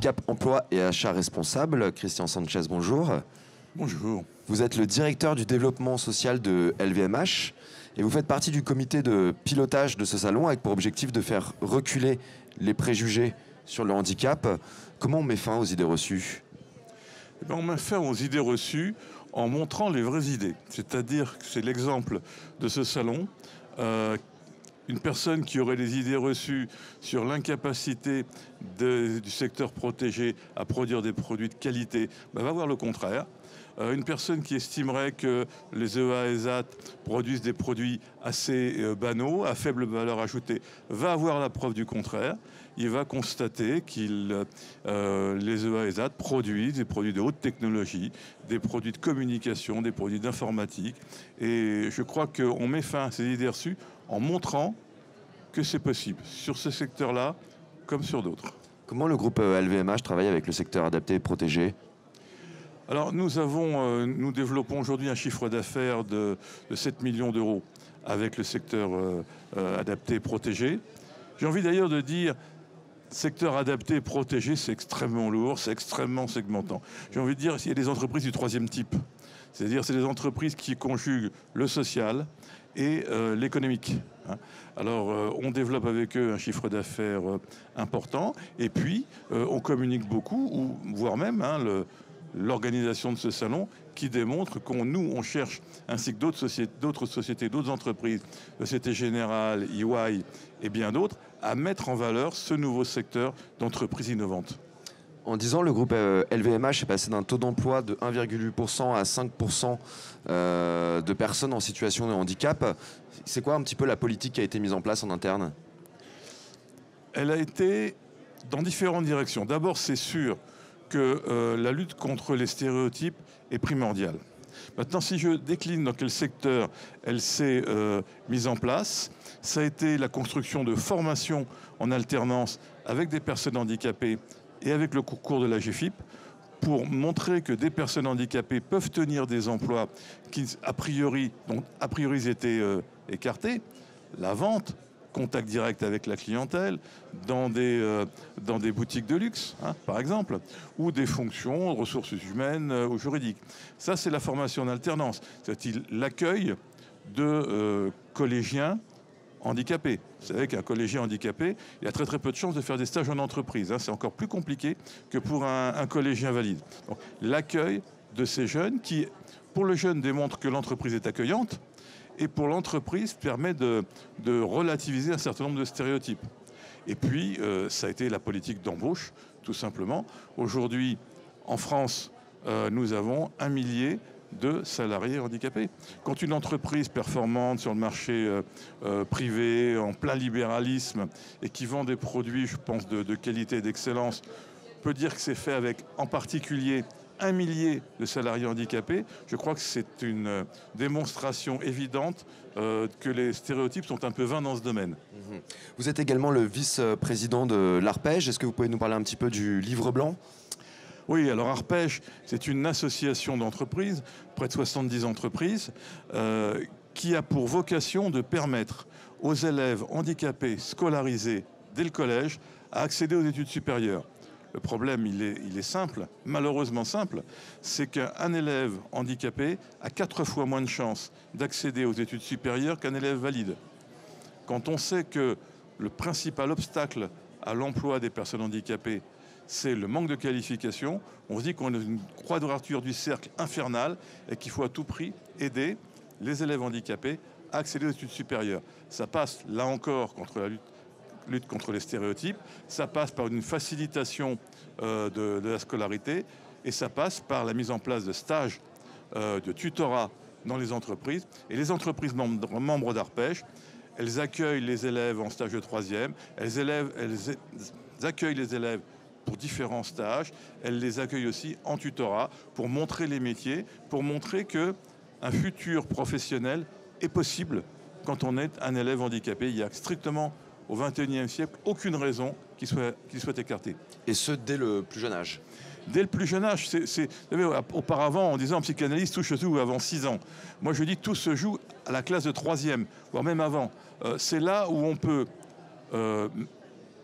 handicap, emploi et achat responsable. Christian Sanchez, bonjour. Bonjour. Vous êtes le directeur du développement social de LVMH et vous faites partie du comité de pilotage de ce salon avec pour objectif de faire reculer les préjugés sur le handicap. Comment on met fin aux idées reçues ? On met fin aux idées reçues en montrant les vraies idées. C'est-à-dire que c'est l'exemple de ce salon. Une personne qui aurait des idées reçues sur l'incapacité du secteur protégé à produire des produits de qualité va voir le contraire. Une personne qui estimerait que les EA-ESAT produisent des produits assez banaux, à faible valeur ajoutée, va avoir la preuve du contraire. Il va constater que les EA-ESAT produisent des produits de haute technologie, des produits de communication, des produits d'informatique. Et je crois qu'on met fin à ces idées reçues en montrant que c'est possible, sur ce secteur-là comme sur d'autres. Comment le groupe LVMH travaille avec le secteur adapté et protégé ? Alors nous développons aujourd'hui un chiffre d'affaires de 7 millions d'euros avec le secteur adapté et protégé. J'ai envie d'ailleurs de dire, secteur adapté et protégé, c'est extrêmement lourd, c'est extrêmement segmentant. J'ai envie de dire, il y a des entreprises du troisième type. C'est-à-dire, c'est des entreprises qui conjuguent le social et l'économique. Alors, on développe avec eux un chiffre d'affaires important, et puis on communique beaucoup, voire même l'organisation de ce salon qui démontre qu'on cherche, ainsi que d'autres sociétés, d'autres entreprises, Société Générale, EY et bien d'autres, à mettre en valeur ce nouveau secteur d'entreprises innovantes. En 10 ans, le groupe LVMH est passé d'un taux d'emploi de 1,8% à 5% de personnes en situation de handicap. C'est quoi un petit peu la politique qui a été mise en place en interne ? Elle a été dans différentes directions. D'abord, c'est sûr que la lutte contre les stéréotypes est primordiale. Maintenant, si je décline dans quel secteur elle s'est mise en place, ça a été la construction de formations en alternance avec des personnes handicapées et avec le concours de la GFIP pour montrer que des personnes handicapées peuvent tenir des emplois qui, a priori étaient écartés. La vente, contact direct avec la clientèle, dans des boutiques de luxe, par exemple, ou des fonctions, ressources humaines ou juridiques. Ça, c'est la formation en alternance. C'est-à-dire l'accueil de collégiens handicapés. Vous savez qu'un collégien handicapé, il a très très peu de chances de faire des stages en entreprise. C'est encore plus compliqué que pour un collégien valide. Donc, l'accueil de ces jeunes qui, pour le jeune, démontre que l'entreprise est accueillante, et pour l'entreprise permet de relativiser un certain nombre de stéréotypes. Et puis, ça a été la politique d'embauche, tout simplement. Aujourd'hui, en France, nous avons 1 millier de salariés handicapés. Quand une entreprise performante sur le marché privé, en plein libéralisme, et qui vend des produits, je pense, de qualité et d'excellence, peut dire que c'est fait avec, en particulier, 1 millier de salariés handicapés, je crois que c'est une démonstration évidente que les stéréotypes sont un peu vains dans ce domaine. Vous êtes également le vice-président de l'Arpège. Est-ce que vous pouvez nous parler un petit peu du livre blanc ? Oui, alors Arpège, c'est une association d'entreprises, près de 70 entreprises, qui a pour vocation de permettre aux élèves handicapés scolarisés dès le collège à accéder aux études supérieures. Le problème, il est simple, malheureusement simple, c'est qu'un élève handicapé a 4 fois moins de chances d'accéder aux études supérieures qu'un élève valide. Quand on sait que le principal obstacle à l'emploi des personnes handicapées, c'est le manque de qualification, on se dit qu'on est dans une quadrature du cercle infernale et qu'il faut à tout prix aider les élèves handicapés à accéder aux études supérieures. Ça passe, là encore, contre la lutte contre les stéréotypes, ça passe par une facilitation de la scolarité et ça passe par la mise en place de stages de tutorat dans les entreprises. Et les entreprises membres d'Arpège, elles accueillent les élèves en stage de 3e, elles accueillent les élèves pour différents stages, elles les accueillent aussi en tutorat pour montrer les métiers, pour montrer qu'un futur professionnel est possible quand on est un élève handicapé. Il y a strictement au XXIe siècle, aucune raison qu'il soit écarté. Et ce, dès le plus jeune âge. Dès le plus jeune âge. Auparavant, en disant en psychanalyse, tout se joue avant 6 ans. Moi, je dis tout se joue à la classe de 3e, voire même avant. C'est là où on peut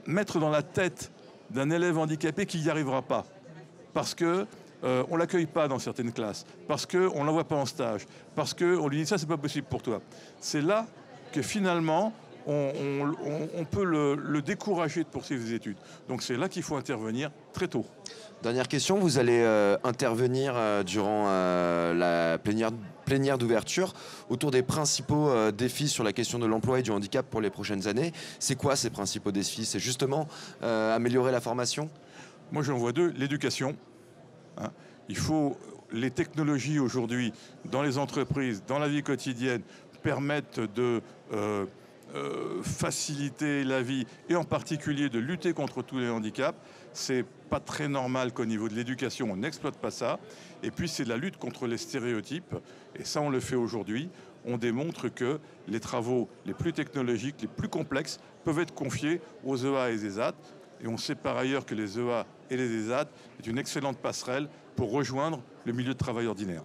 mettre dans la tête d'un élève handicapé qui n'y arrivera pas. Parce que on ne l'accueille pas dans certaines classes, parce qu'on ne l'envoie pas en stage, parce qu'on lui dit ça, c'est pas possible pour toi. C'est là que finalement, on peut le décourager de poursuivre ses études. Donc c'est là qu'il faut intervenir très tôt. Dernière question, vous allez intervenir durant la plénière d'ouverture autour des principaux défis sur la question de l'emploi et du handicap pour les prochaines années. C'est quoi ces principaux défis? C'est justement améliorer la formation? Moi j'en vois deux, l'éducation. Hein. Il faut, les technologies aujourd'hui dans les entreprises, dans la vie quotidienne, permettent de faciliter la vie et en particulier de lutter contre tous les handicaps. C'est pas très normal qu'au niveau de l'éducation, on n'exploite pas ça. Et puis c'est la lutte contre les stéréotypes. Et ça, on le fait aujourd'hui. On démontre que les travaux les plus technologiques, les plus complexes, peuvent être confiés aux EA et ESAT. Et on sait par ailleurs que les EA et les ESAT est une excellente passerelle pour rejoindre le milieu de travail ordinaire.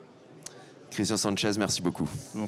Christian Sanchez, merci beaucoup. Bon.